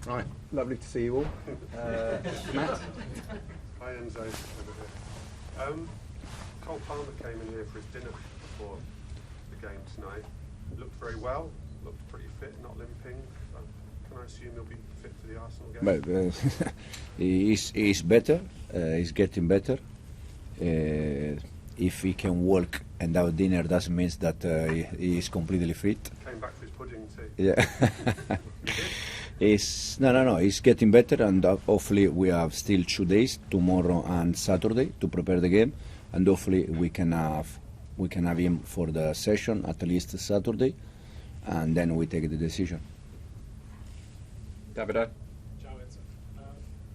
Right, lovely to see you all. Matt? Hi Enzo, over here. Cole Palmer came in here for his dinner before the game tonight. Looked very well, looked pretty fit, not limping. Can I assume he'll be fit for the Arsenal game? But he's better, he's getting better. If he can walk and have dinner, doesn't mean that he is completely fit. Came back for his pudding too. Yeah. He's getting better, and hopefully we have still 2 days, tomorrow and Saturday, to prepare the game, and hopefully we can have him for the session at least Saturday, and then we take the decision. Davido? Ciao Enzo.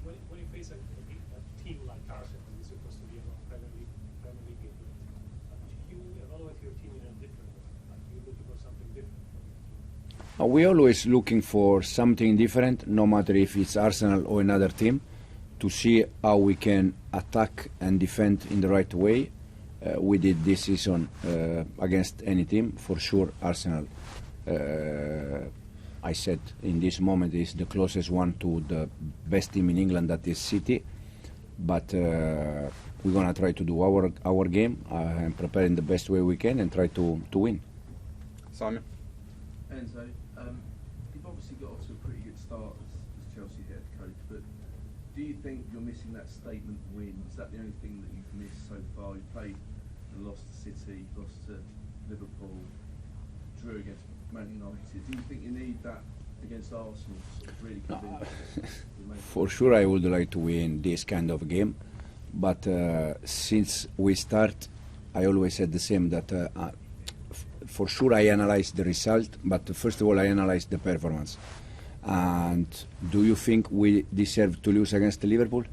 When you face a team like Arsenal, it's supposed to be a Premier League game, do you evaluate your team in a different way? Like, you're looking for something different? We're always looking for something different, no matter if it's Arsenal or another team, to see how we can attack and defend in the right way. We did this season against any team. For sure, Arsenal, I said in this moment, is the closest one to the best team in England, that is City. But we're going to try to do our game and prepare in the best way we can and try to win. Simon? Enzo, you've obviously got off to a pretty good start as Chelsea head coach, but do you think you're missing that statement win? Is that the only thing that you've missed so far? You played and lost to City, lost to Liverpool, drew against Man United. Do you think you need that against Arsenal to really convince you? For sure I would like to win this kind of game, but since we start, I always said the same, that for sure I analyze the result, but first of all I analyze the performance. And do you think we deserve to lose against Liverpool?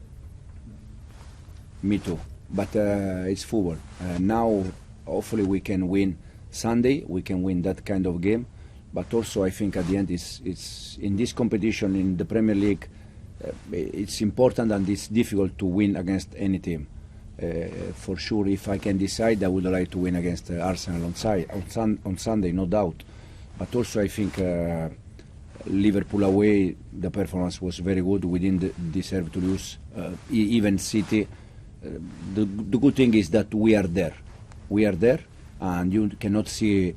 Me too, but it's football. Now hopefully we can win Sunday, we can win that kind of game, but also I think at the end it's in this competition in the Premier League, it's important and it's difficult to win against any team. For sure, if I can decide, I would like to win against Arsenal on Sunday, no doubt. But also I think Liverpool away, the performance was very good. We didn't deserve to lose. Even City. The good thing is that we are there. We are there, and you cannot see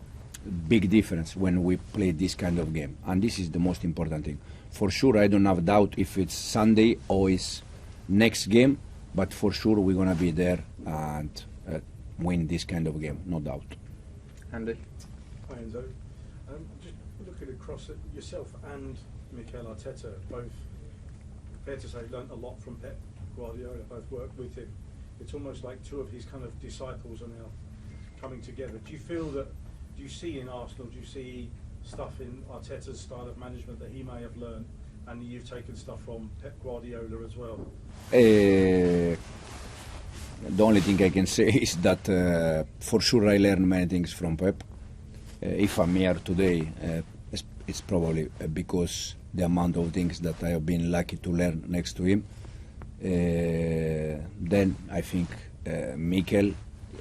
big difference when we play this kind of game. And this is the most important thing. For sure, I don't have doubt if it's Sunday or it's next game. But for sure we're going to be there and win this kind of game, no doubt. Andy? Hi Enzo. Just looking across at yourself and Mikel Arteta, both, fair to say, learnt a lot from Pep Guardiola, both worked with him. It's almost like two of his kind of disciples are now coming together. Do you see in Arsenal, do you see stuff in Arteta's style of management that he may have learned, and you've taken stuff from Pep Guardiola as well? The only thing I can say is that for sure I learned many things from Pep. If I'm here today, it's probably because the amount of things that I have been lucky to learn next to him. Then I think Mikel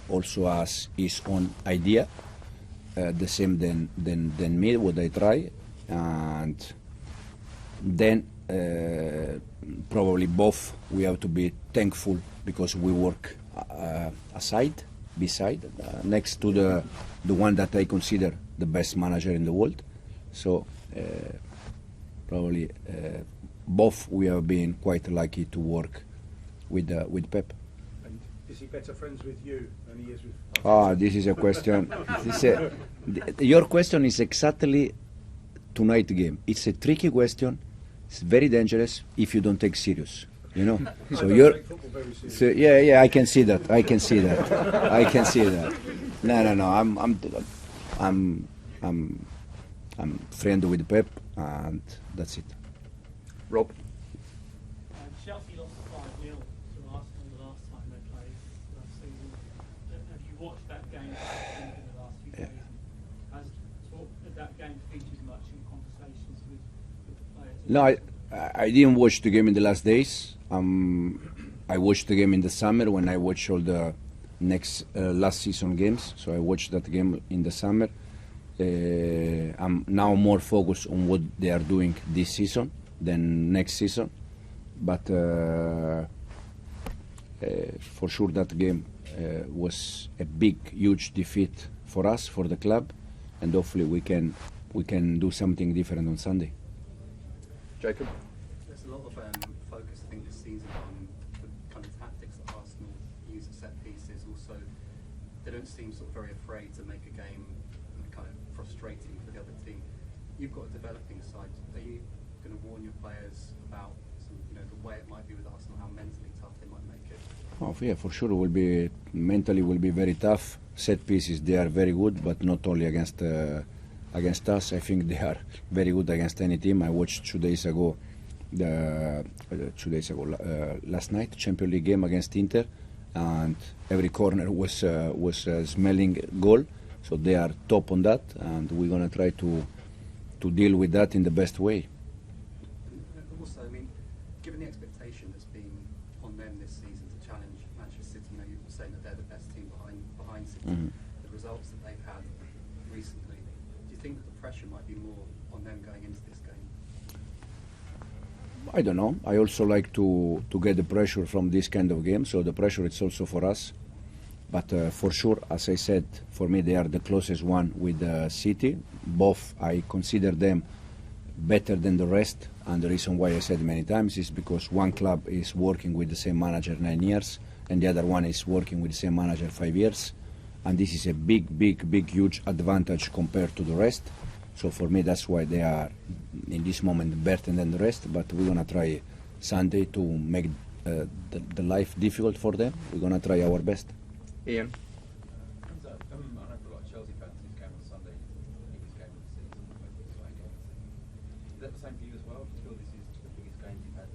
also has his own idea, the same than me, what I try, and then probably both we have to be thankful because we work beside, next to the one that I consider the best manager in the world. So probably both we have been quite lucky to work with Pep. And is he better friends with you than he is with This is a question. Your question is exactly tonight's game. It's a tricky question. It's very dangerous if you don't take serious. You know. So you're. So yeah. I can see that. I can see that. No. I'm friend with Pep, and that's it. Rob? Chelsea lost 5-0 to Arsenal the last time they played last season. Have you watched that game in the last few days? Has that game featured much in conversations with the players? No, I didn't watch the game in the last days. I watched the game in the summer when I watched all the last season games. So I watched that game in the summer. I'm now more focused on what they are doing this season, than next season. But for sure that game was a big, huge defeat for us, for the club, and hopefully we can do something different on Sunday. Jacob? There's a lot of focus, I think, this season on the kind of tactics that Arsenal use at set pieces. Also, they don't seem sort of very afraid to make a game kind of frustrating for the other team. You've got a developing side. Are you going to warn your players about the way it might be with Arsenal, how mentally tough they might make it? Oh yeah, for sure mentally will be very tough. Set pieces, they are very good, but not only against us. I think they are very good against any team. I watched 2 days ago, last night, Champions League game against Inter, and every corner was smelling goal. So they are top on that, and we're gonna try to deal with that in the best way. Also, I mean, given the expectation that's been on them this season to challenge Manchester City, you're saying that they're the best team behind City. Mm-hmm. The results that they've had recently, do you think that the pressure might be more on them going into this game? I don't know. I also like to get the pressure from this kind of game, so the pressure is also for us. But for sure, as I said, for me they are the closest one with City. Both, I consider them better than the rest, and the reason why I said many times is because one club is working with the same manager 9 years, and the other one is working with the same manager 5 years, and this is a big, huge advantage compared to the rest. So for me, that's why they are in this moment better than the rest. But we're gonna try Sunday to make the life difficult for them. We're gonna try our best. Ian? I know for a lot of Chelsea fans, this game on Sunday is the biggest game of the season. Is that the same for you as well? Do you feel this is the biggest game you've had?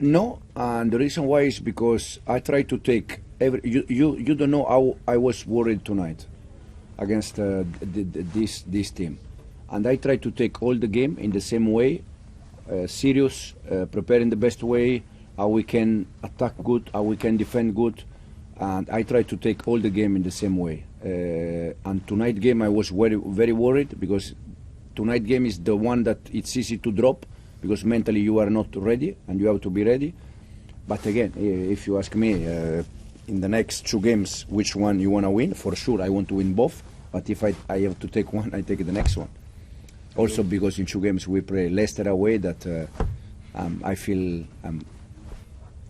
No, and the reason why is because I try to take you don't know how I was worried tonight against this team, and I try to take all the game in the same way, serious, prepare in the best way, how we can attack good, how we can defend good, and I try to take all the game in the same way. And tonight game I was very worried, because tonight game is the one that it's easy to drop, because mentally you are not ready and you have to be ready. But again, if you ask me in the next 2 games which one you want to win, for sure I want to win both, but if I have to take one, I take the next one. Also because in 2 games we play Leicester away, that I feel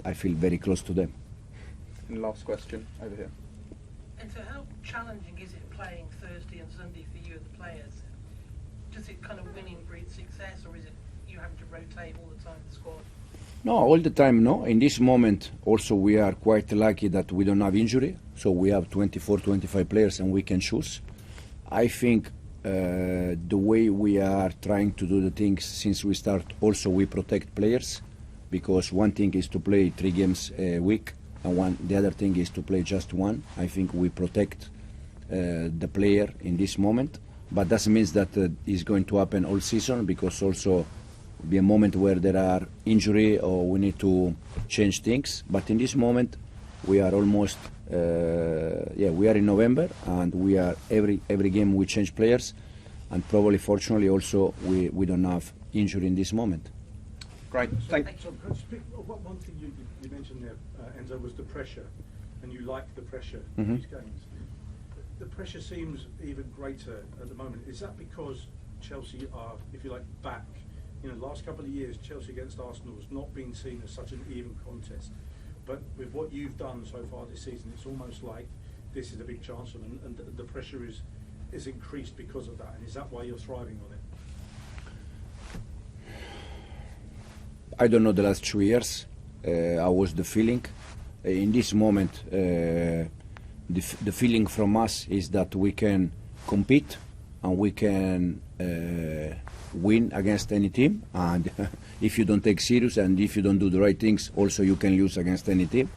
very close to them. And last question, over here. And so how challenging is it playing Thursday and Sunday for you and the players? Does it kind of winning breed success, or is it you having to rotate all the time the squad? No, all the time, no. In this moment, also we are quite lucky that we don't have injury, so we have 24, 25 players and we can choose. I think the way we are trying to do the things since we start, also we protect players, because one thing is to play 3 games a week, and the other thing is to play just one. I think we protect the player in this moment, but that means that it's going to happen all season, because also be a moment where there are injury or we need to change things. But in this moment we are almost we are in November, and we are every game we change players, and probably fortunately also we don't have injury in this moment. Great, thank you. So one thing you mentioned there, Enzo, was the pressure, and you like the pressure in these games. The pressure seems even greater at the moment. Is that because Chelsea are, if you like, back? The last couple of years, Chelsea against Arsenal has not been seen as such an even contest. But with what you've done so far this season, it's almost like this is a big chance, and the pressure is increased because of that. And is that why you're thriving on it? I don't know the last 2 years. How was the feeling? In this moment, the feeling from us is that we can compete and we can win against any team, and if you don't take serious and if you don't do the right things, also you can lose against any team.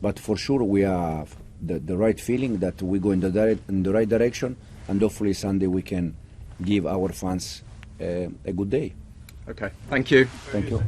But for sure we have the right feeling that we go in the right direction, and hopefully Sunday we can give our fans a good day. Okay, thank you. Thank you.